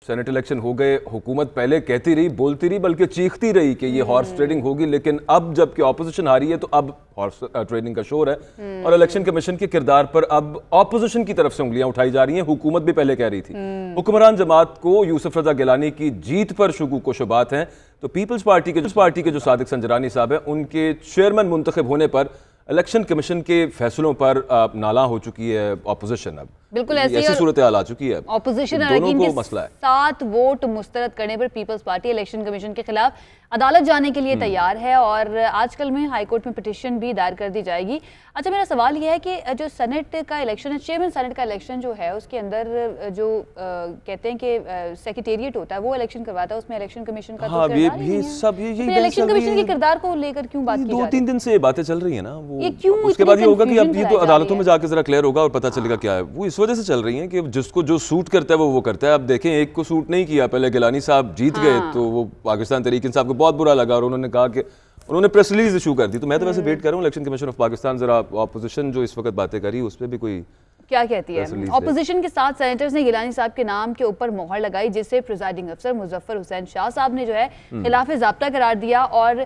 Senate election हो गए, हुकूमत पहले कहती रही, बोलती रही, बल्कि चीखती रही कि ये हॉर्स ट्रेडिंग होगी, लेकिन अब जबकि ऑपोजिशन हारी है तो अब हॉर्स ट्रेडिंग का शोर है और इलेक्शन कमीशन के किरदार पर अब ऑपोजिशन की तरफ से उंगलियां उठाई जा रही हैं। हुकूमत भी पहले कह रही थी। हुक्मरान जमात को यूसुफ रजा गिलानी की जीत पर शुगू को शुबात हैं, तो पीपल्स पार्टी के जो सादिक संजरानी साहब हैं, उनके चेयरमैन मुंतखब होने पर इलेक्शन कमीशन के फैसलों पर नाला हो चुकी है ऑपोजिशन। अब बिल्कुल ऐसी सूरत हाल आ चुकी है। ऑपोजिशन दोनों को मसला है। 7 वोट मुस्तरद करने पर पीपल्स पार्टी इलेक्शन कमीशन के खिलाफ अदालत जाने के लिए तैयार है और आजकल में हाई कोर्ट में पिटीशन भी दायर कर दी जाएगी। अच्छा, मेरा सवाल यह है कि जो सेनेट का इलेक्शन है, चेयरमैन सेनेट का इलेक्शन जो है, उसके अंदर जो कहते हैं कि सेक्रेटेरिएट होता है वो इलेक्शन करवाता है, उसमें इलेक्शन कमीशन का हाँ, ये भी सब ये इलेक्शन कमीशन के किरदार को लेकर क्यों बात की जा रही है? 2-3 दिन से ये बातें चल रही है ना, वो क्यों उसके बाद ये होगा कि अब ये तो अदालतों में है? जाके जरा क्लियर होगा और पता चलेगा क्या है। वो इस वजह से चल रही है कि जिसको जो सूट करता है वो करता है। अब देखें, एक को सूट नहीं किया, पहले गिलानी साहब जीत गए तो वो पाकिस्तान तहरीक इंसाफ को बहुत बुरा लगा और उन्होंने कहा कि उन्होंने प्रेस रिलीज इशू कर दी। तो मैं तो वैसे वेट कर रहा हूँ इलेक्शन कमीशन ऑफ पाकिस्तान जरा ऑपोजिशन जो इस वक्त बातें करी उस पर भी कोई क्या कहती है। ऑपोजिशन के 7 सेनेटर्स ने गिलानी साहब के नाम के ऊपर मोहर लगाई, जिसे प्रिजाइडिंग अफसर मुजफ्फर हुसैन शाह साहब ने जो है खिलाफ ज़ाब्ता करार दिया और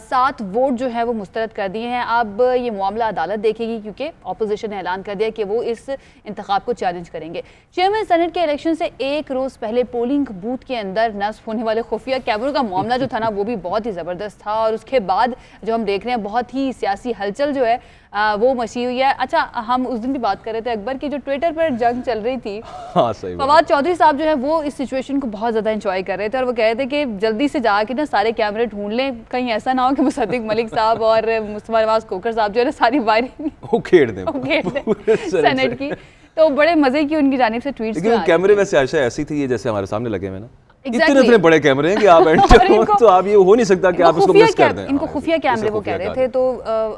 7 वोट जो है वो मुस्तरद कर दिए हैं। अब ये मामला अदालत देखेगी क्योंकि ऑपोजिशन ने ऐलान कर दिया कि वो इस इंतखाब को चैलेंज करेंगे। चेयरमैन सेनेट के इलेक्शन से एक रोज़ पहले पोलिंग बूथ के अंदर नस्ब होने वाले खुफिया कैमरों का मामला जो था ना, वो भी बहुत ही ज़बरदस्त था और उसके बाद जो हम देख रहे हैं बहुत ही सियासी हलचल जो है वो मची हुई है। अच्छा, हम उस दिन भी बात कर रहे थे अकबर की, जो ट्विटर पर जंग चल रही थी। हाँ, सही फवाद चौधरी साहब जो है वो इस सिचुएशन को बहुत ज़्यादा एंजॉय कर रहे थे और वो कह रहे थे कि जल्दी से जाके ना सारे कैमरे ढूंढ लें, कहीं ऐसा ना हो कि मुसद्दिक मलिक साहब और मुस्तफा नवाज खोखर साहब जो है ना सारी वायरिंग उखेड़ दें सेनेट की। तो बड़े मजे की उनकी जानिब से ट्वीट्स। लेकिन कैमरे वैसे आयशा ऐसी थी, ये जैसे हमारे सामने लगे हुए ना, इतने बड़े कैमरे हैं कि आप तो आप ये हो नहीं सकता कि आप इसको मिस कर दें। इनको खुफिया कैमरे वो कह रहे थे। तो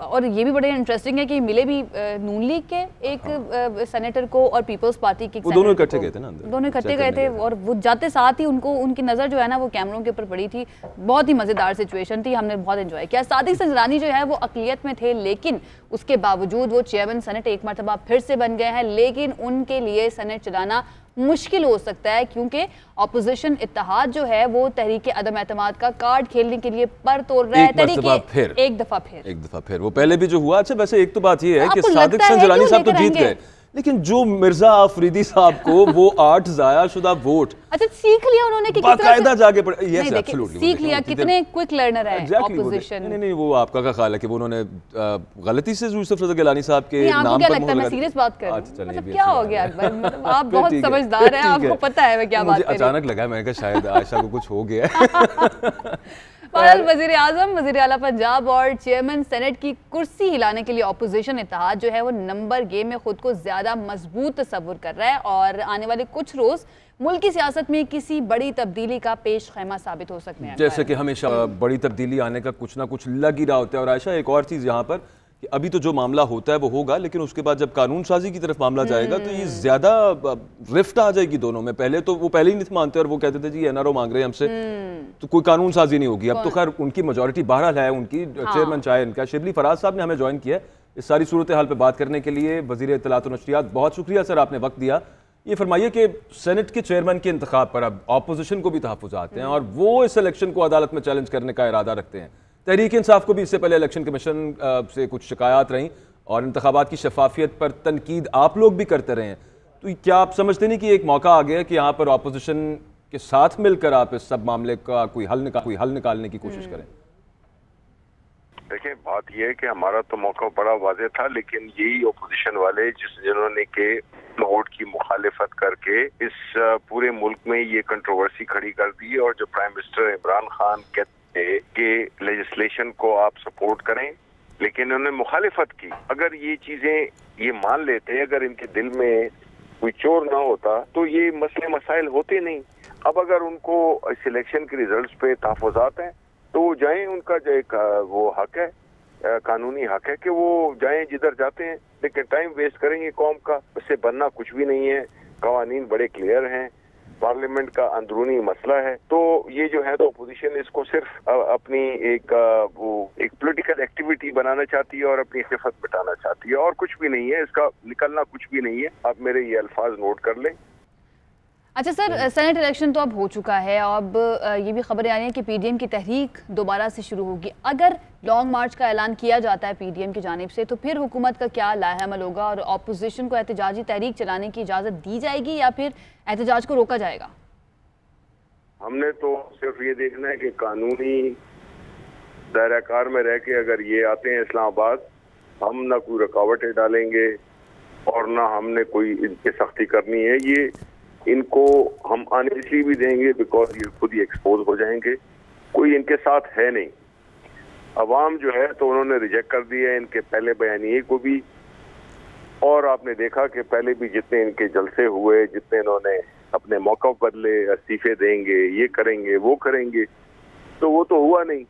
और ये भी बड़े इंटरेस्टिंग है कि मिले भी नून लीग के एक सेनेटर को और पीपल्स पार्टी के दोनों इकट्ठे गए थे ना, दोनों इकट्ठे गए थे और वो जाते साथ ही उनको उनकी नज़र जो है ना वो कैमरों के ऊपर पड़ी थी। बहुत ही मज़ेदार सिचुएशन थी, हमने बहुत एंजॉय किया। सादिक संजरानी जो है वो अक़लियत में थे, लेकिन उसके बावजूद वो चेयरमैन सेनेट एक मरतबा फिर से बन गए हैं, लेकिन उनके लिए सेनेट चलाना मुश्किल हो सकता है क्योंकि ऑपोजिशन इत्तेहाद जो है वो तहरीक अदम एतमाद का कार्ड खेलने के लिए पर तोड़ रहा है। एक दफा फिर वो पहले भी जो हुआ। अच्छा, वैसे एक तो बात ये है कि सादिक संजरानी साहब तो जीत गए, लेकिन जो मिर्जा आफरीदी साहब को वो 8 जाया शुदा वोट, अच्छा सीख लिया उन्होंने कि बाकायदा जाके सीख लिया, कितने क्विक लर्नर है ऑपोजिशन। नहीं, वो आपका क्या ख्याल है कि वो उन्होंने गलती से यूसुफ रजा गिलानी साहब के नाम पर लगता है? मैं सीरियस बात कर रही हूं, क्या हो गया अकबर, मतलब आप बहुत समझदार हैं, आपको पता है मैं क्या बात कर रही हूं। अचानक लगा, मैंने कहा शायद आयशा को कुछ हो गया। वज़ीर आज़म, वज़ीर आला पंजाब और चेयरमैन सेनेट की कुर्सी हिलाने के लिए ऑपोजिशन इत्तेहाद जो है वो नंबर गेम में खुद को ज्यादा मजबूत तस्वुर कर रहा है और आने वाले कुछ रोज मुल्क की सियासत में किसी बड़ी तब्दीली का पेश खैमा साबित हो सकते हैं। जैसे कि हमेशा बड़ी तब्दीली आने का कुछ ना कुछ लग ही रहा होता है। और आयशा, एक और चीज़ यहाँ पर कि अभी तो जो मामला होता है वो होगा, लेकिन उसके बाद जब कानून साजी की तरफ मामला जाएगा तो ये ज्यादा रिफ्ट आ जाएगी दोनों में। पहले तो वो पहले ही नहीं मानते और वो कहते थे जी एनआरओ मांग रहे हैं हमसे, तो कोई कानून साजी नहीं होगी। अब तो खैर उनकी मेजॉरिटी बहरहाल है, उनकी चेयरमैन चाहे इनका शिबली फराज साहब ने हमें ज्वाइन किया इस सारी सूरत हाल पर बात करने के लिए। वज़ीर इत्तलात व नशरियात, बहुत शुक्रिया सर, आपने वक्त दिया। ये फरमाइए कि सेनेट के चेयरमैन के इंतखाब पर अब ऑपोजिशन को भी तहफ़्फ़ुज़ात हैं और वो इस इलेक्शन को अदालत में चैलेंज करने का इरादा रखते हैं। तहरीक इंसाफ को भी इससे पहले इलेक्शन कमीशन से कुछ शिकायत रहीं और इंतखाबात की शफाफियत पर तनकीद आप लोग भी करते रहे हैं। तो क्या आप समझते नहीं कि एक मौका आ गया कि यहाँ पर ऑपोजिशन के साथ मिलकर आप इस सब मामले का कोई हल निकालने की कोशिश करें? देखिए, बात यह है कि हमारा तो मौका बड़ा वाज़ेह था, लेकिन यही ओपोजिशन वाले जिन्होंने के वोट की मुखालिफत करके इस पूरे मुल्क में ये कंट्रोवर्सी खड़ी कर दी और जो प्राइम मिनिस्टर इमरान खान कहते हैं कि लेजिस्लेशन को आप सपोर्ट करें, लेकिन उन्होंने मुखालिफत की। अगर ये चीजें ये मान लेते, अगर इनके दिल में कोई चोर ना होता तो ये मसले मसाइल होते नहीं। अब अगर उनको इस इलेक्शन के रिजल्ट्स पे तहफ़्फ़ुज़ात हैं तो वो जाएं, उनका जो एक वो हक है, कानूनी हक है कि वो जाएं जिधर जाते हैं, लेकिन टाइम वेस्ट करेंगे कौम का, उससे बनना कुछ भी नहीं है। कवानीन बड़े क्लियर हैं, पार्लियामेंट का अंदरूनी मसला है, तो ये जो है तो अपोजिशन इसको सिर्फ अपनी एक पॉलिटिकल एक्टिविटी बनाना चाहती है और अपनी खिफत मिटाना चाहती है और कुछ भी नहीं है, इसका निकलना कुछ भी नहीं है। आप मेरे ये अल्फाज नोट कर लें। अच्छा सर, सेनेट इलेक्शन तो अब हो चुका है, अब ये भी खबरें आ रही हैं कि पीडीएम की तहरीक दोबारा से शुरू होगी। अगर लॉन्ग मार्च का ऐलान किया जाता है पीडीएम की जानिब से, तो फिर हुकूमत का क्या लाहेअमल होगा और अपोजिशन को एहतजाजी तहरीक चलाने की इजाज़त दी जाएगी या फिर एहतजाज को रोका जाएगा? हमने तो सिर्फ ये देखना है कि कानूनी दायराकार में रह के अगर ये आते हैं इस्लामाबाद, हम ना कोई रुकावटें डालेंगे और ना हमने कोई इनकी सख्ती करनी है। ये इनको हम आने इसलिए भी देंगे बिकॉज ये खुद ही एक्सपोज हो जाएंगे, कोई इनके साथ है नहीं। अवाम जो है तो उन्होंने रिजेक्ट कर दिया है इनके पहले बयानिए को भी, और आपने देखा कि पहले भी जितने इनके जलसे हुए, जितने इन्होंने अपने मौका बदले, इस्तीफे देंगे, ये करेंगे, वो करेंगे, तो वो तो हुआ नहीं।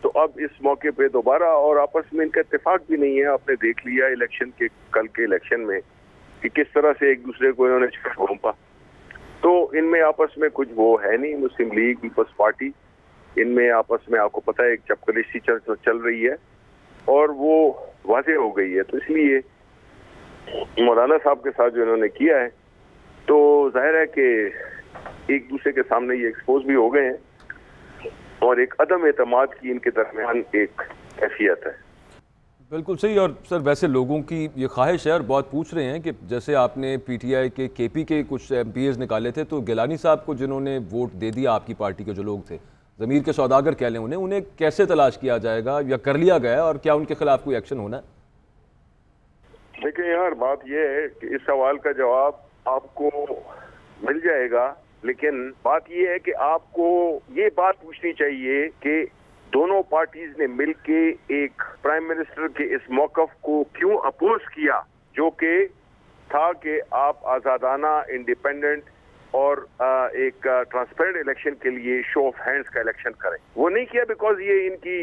तो अब इस मौके पे दोबारा, और आपस में इनका इत्तेफाक भी नहीं है। आपने देख लिया इलेक्शन के, कल के इलेक्शन में कि किस तरह से एक दूसरे को इन्होंने घोंपा। तो इनमें आपस में कुछ वो है नहीं। मुस्लिम लीग, पीपल्स पार्टी, इनमें आपस में आपको पता है एक चपकलिशी चल रही है और वो वाज़े हो गई है। तो इसलिए मौलाना साहब के साथ जो इन्होंने किया है, तो जाहिर है कि एक दूसरे के सामने ये एक्सपोज भी हो गए हैं और एक अदम एतमाद की इनके दरमियान एक कैफियत है। बिल्कुल सही। और सर वैसे लोगों की ये ख्वाहिश है और बहुत पूछ रहे हैं कि जैसे आपने पीटीआई के केपी के कुछ एमपीएस निकाले थे, तो गिलानी साहब को जिन्होंने वोट दे दिया आपकी पार्टी के जो लोग थे, ज़मीर के सौदागर कह लें उन्हें कैसे तलाश किया जाएगा या कर लिया गया और क्या उनके खिलाफ कोई एक्शन होना है? देखिए यार, बात यह है कि इस सवाल का जवाब आपको मिल जाएगा, लेकिन बात यह है कि आपको ये बात पूछनी चाहिए कि दोनों पार्टीज ने मिलके एक प्राइम मिनिस्टर के इस मौकफ को क्यों अपोज किया, जो कि था कि आप आजादाना, इंडिपेंडेंट और एक ट्रांसपेरेंट इलेक्शन के लिए शो ऑफ हैंड्स का इलेक्शन करें। वो नहीं किया बिकॉज ये इनकी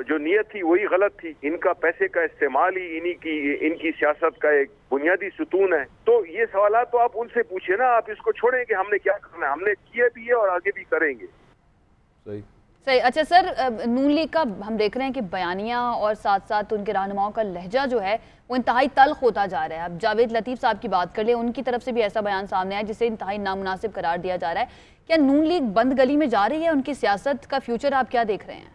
जो नीयत थी वही गलत थी। इनका पैसे का इस्तेमाल ही इनकी सियासत का एक बुनियादी सुतून है। तो ये सवाल तो आप उनसे पूछे ना, आप इसको छोड़ें कि हमने क्या करना है। हमने किया भी है और आगे भी करेंगे। सही सही। अच्छा सर, नून लीग का हम देख रहे हैं कि बयानिया और साथ साथ उनके रहनुमाओं का लहजा जो है वो इंतहाई तल्ख होता जा रहा है। अब जावेद लतीफ़ साहब की बात कर ले, उनकी तरफ से भी ऐसा बयान सामने आया जिसे इंतहाई नामुनासिब करार दिया जा रहा है। क्या नून लीग बंद गली में जा रही है? उनकी सियासत का फ्यूचर आप क्या देख रहे हैं?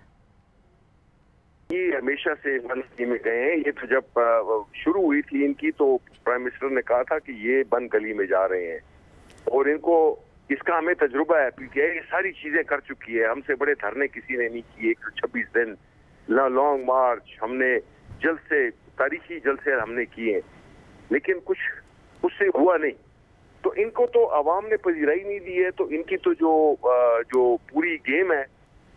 ये हमेशा से बंद गली में गए हैं। ये तो जब शुरू हुई थी इनकी, तो प्राइम मिनिस्टर ने कहा था कि ये बंद गली में जा रहे हैं और इनको इसका हमें तजुर्बा है। पीटीआई ये सारी चीजें कर चुकी है। हमसे बड़े धरने किसी ने नहीं किए, 126 दिन लॉन्ग मार्च, हमने जलसे, तारीखी जलसे हमने किए, लेकिन कुछ उससे हुआ नहीं। तो इनको तो आवाम ने पजीराई नहीं दी है, तो इनकी तो जो पूरी गेम है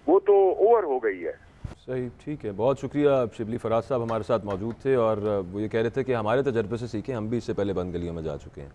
वो तो ओवर हो गई है। सही, ठीक है। बहुत शुक्रिया। शिबली फराज साहब हमारे साथ मौजूद थे और वो ये कह रहे थे कि हमारे तजर्बे से सीखें, हम भी इससे पहले बंद गलियों में जा चुके हैं।